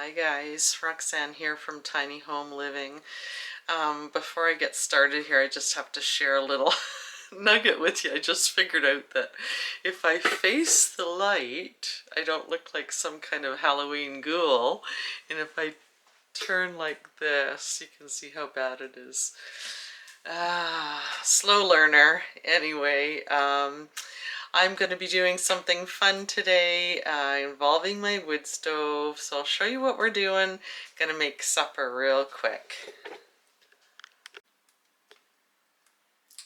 Hi guys, Roxanne here from Tiny Home Living. Before I get started here, I just have to share a little nugget with you. I just figured out that if I face the light, I don't look like some kind of Halloween ghoul. And if I turn like this, you can see how bad it is. Slow learner. Anyway, I'm going to be doing something fun today involving my wood stove, so I'll show you what we're doing. Gonna make supper real quick.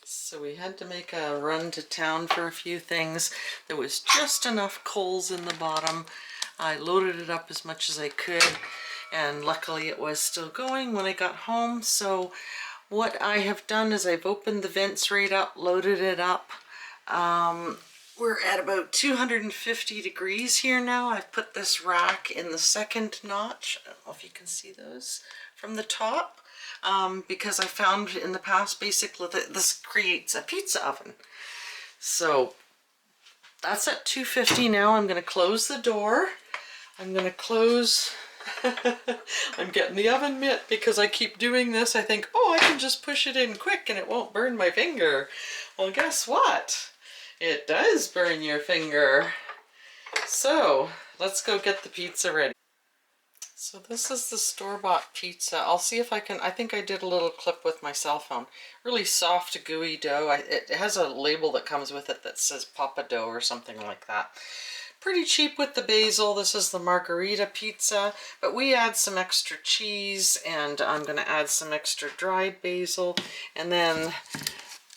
So we had to make a run to town for a few things. There was just enough coals in the bottom. I loaded it up as much as I could, and luckily it was still going when I got home. So what I have done is I've opened the vents right up, loaded it up. We're at about 250 degrees here now. I've put this rack in the second notch. I don't know if you can see those from the top, because I found in the past basically that this creates a pizza oven. So that's at 250 now. I'm going to close the door. I'm going to close... I'm getting the oven mitt because I keep doing this. I think, oh, I can just push it in quick and it won't burn my finger. Well, guess what? It does burn your finger. So let's go get the pizza ready. So this is the store-bought pizza. I'll see if I can, I think I did a little clip with my cell phone. Really soft, gooey dough. It has a label that comes with it that says Papa Dough or something like that. Pretty cheap with the basil. This is the margarita pizza, but we add some extra cheese, and I'm going to add some extra dried basil. And then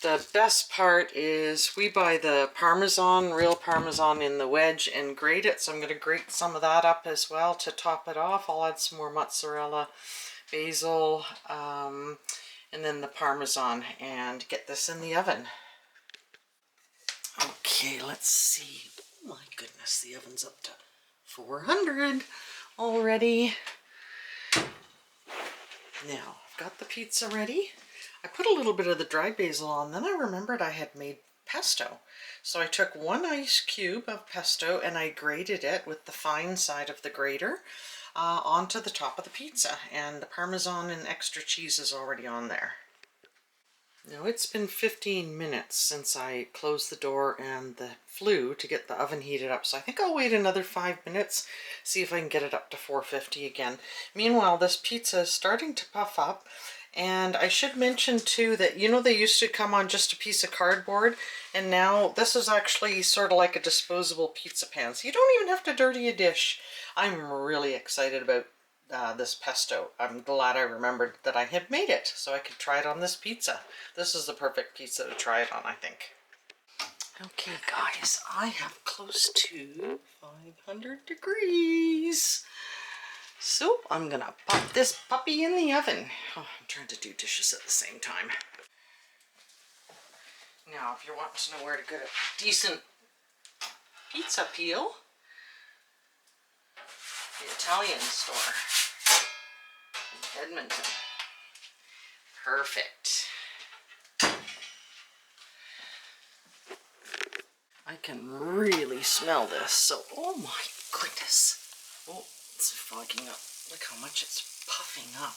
the best part is we buy the Parmesan, real Parmesan in the wedge, and grate it. So I'm going to grate some of that up as well to top it off. I'll add some more mozzarella, basil, and then the Parmesan, and get this in the oven. Okay, let's see. Oh my goodness, the oven's up to 400 already. Now, I've got the pizza ready. I put a little bit of the dry basil on, then I remembered I had made pesto. So I took 1 ice cube of pesto and I grated it with the fine side of the grater onto the top of the pizza. And the Parmesan and extra cheese is already on there. Now it's been 15 minutes since I closed the door and the flue to get the oven heated up, so I think I'll wait another 5 minutes, see if I can get it up to 450 again. Meanwhile, this pizza is starting to puff up, and I should mention too that, you know, they used to come on just a piece of cardboard, and now this is actually sort of like a disposable pizza pan, so you don't even have to dirty a dish. I'm really excited about this pesto. I'm glad I remembered that I had made it so I could try it on this pizza. This is the perfect pizza to try it on, I think. Okay guys, I have close to 500 degrees. So I'm gonna pop this puppy in the oven. Oh, I'm trying to do dishes at the same time. Now if you want to know where to get a decent pizza peel, the Italian store in Edmonton. Perfect. I can really smell this, so oh my goodness. Oh, it's fogging up. Look how much it's puffing up.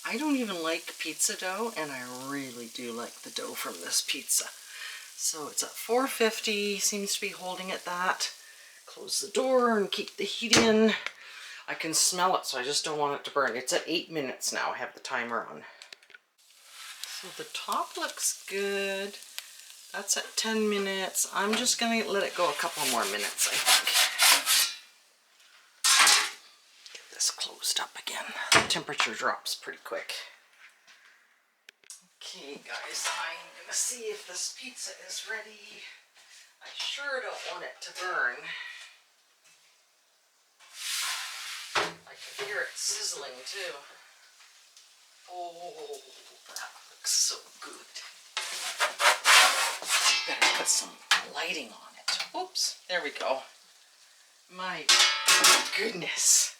I don't even like pizza dough, and I really do like the dough from this pizza. So it's at 450, seems to be holding at that. Close the door and keep the heat in. I can smell it, so I just don't want it to burn. It's at 8 minutes now. I have the timer on. So the top looks good. That's at 10 minutes. I'm just going to let it go a couple more minutes, I think. Get this closed up again. The temperature drops pretty quick. Okay, guys, I'm going to see if this pizza is ready. I sure don't want it to burn. I can hear it sizzling too. Oh, that looks so good. Better put some lighting on it. Oops, there we go. My goodness.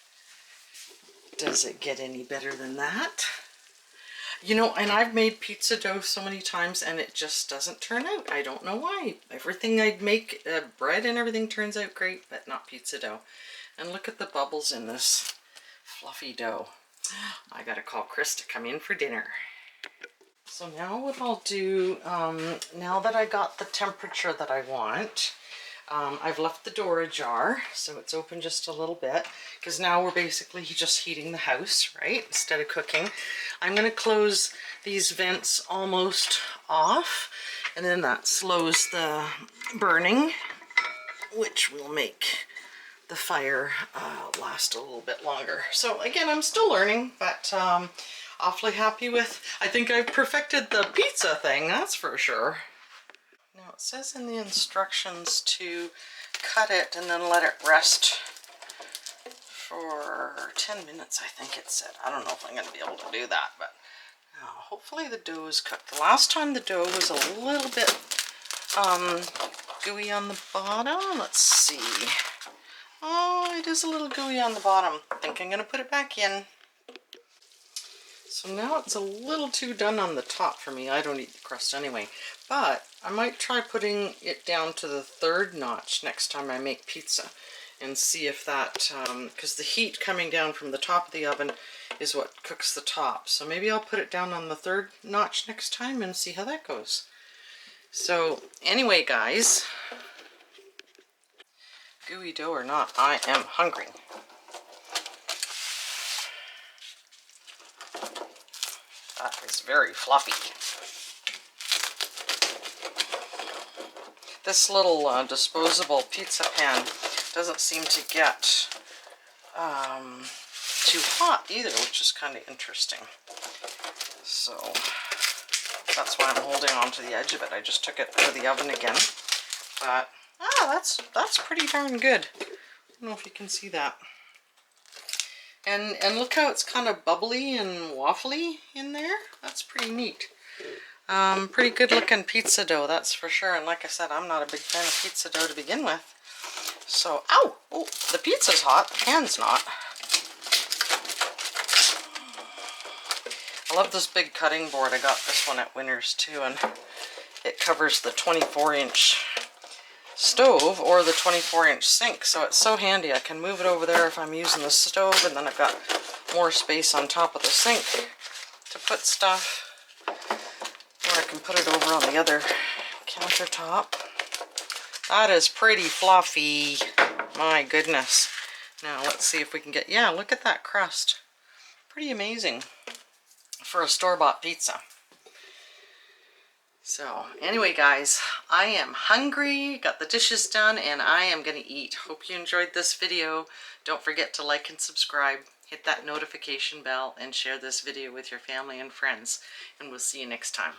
Does it get any better than that? You know, and I've made pizza dough so many times and it just doesn't turn out. I don't know why. Everything I make, bread and everything turns out great, but not pizza dough. And look at the bubbles in this. fluffy dough. I gotta call Chris to come in for dinner. So now what I'll do, now that I got the temperature that I want, I've left the door ajar, so it's open just a little bit, because now we're basically just heating the house, right, instead of cooking. I'm going to close these vents almost off, and then that slows the burning, which will make the fire last a little bit longer. So again, I'm still learning, but awfully happy with, I think I've perfected the pizza thing, that's for sure. Now it says in the instructions to cut it and then let it rest for 10 minutes, I think it said. I don't know if I'm going to be able to do that, but hopefully the dough is cooked. The last time the dough was a little bit gooey on the bottom. Let's see. Oh, it is a little gooey on the bottom. I think I'm going to put it back in. So now it's a little too done on the top for me. I don't eat the crust anyway. But I might try putting it down to the 3rd notch next time I make pizza and see if that, because the heat coming down from the top of the oven is what cooks the top. So maybe I'll put it down on the 3rd notch next time and see how that goes. So anyway, guys, gooey dough or not, I am hungry. That is very fluffy. This little disposable pizza pan doesn't seem to get too hot either, which is kind of interesting. So that's why I'm holding on to the edge of it. I just took it out of the oven again. But that's pretty darn good. I don't know if you can see that. And look how it's kind of bubbly and waffly in there. That's pretty neat. Pretty good looking pizza dough, that's for sure. And like I said, I'm not a big fan of pizza dough to begin with. So, ow! Oh, the pizza's hot, the pan's not. I love this big cutting board. I got this one at Winners too, and it covers the 24-inch stove or the 24-inch sink, so it's so handy. I can move it over there if I'm using the stove, and then I've got more space on top of the sink to put stuff, or I can put it over on the other countertop. That is pretty fluffy. My goodness. Now let's see if we can get, yeah, look at that crust. Pretty amazing for a store-bought pizza. So anyway, guys, I am hungry, got the dishes done, and I am going to eat. Hope you enjoyed this video. Don't forget to like and subscribe, hit that notification bell, and share this video with your family and friends. And we'll see you next time.